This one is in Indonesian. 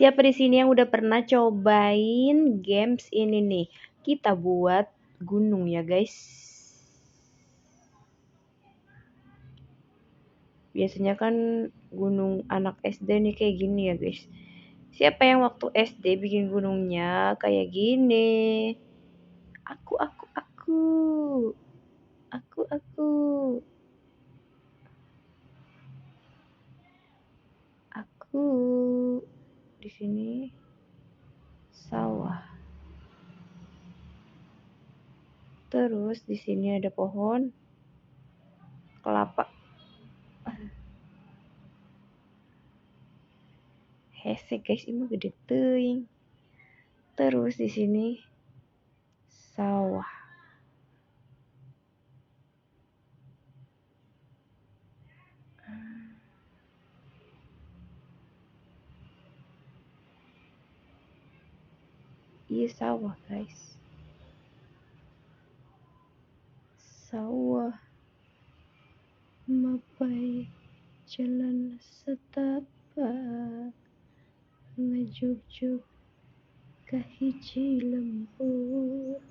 Siapa di sini yang udah pernah cobain games ini nih? Kita buat gunung ya guys. Biasanya kan gunung anak SD nih kayak gini ya guys. Siapa yang waktu SD bikin gunungnya kayak gini? Aku, aku, aku. Aku, aku. Aku. Di sini sawah. Terus di sini ada pohon kelapa. Hese guys, ini gede teuing. Terus di sini sawah. Iya sawah guys. Sawah mapai jalan setapak ngejuk-juk kahiji lembur.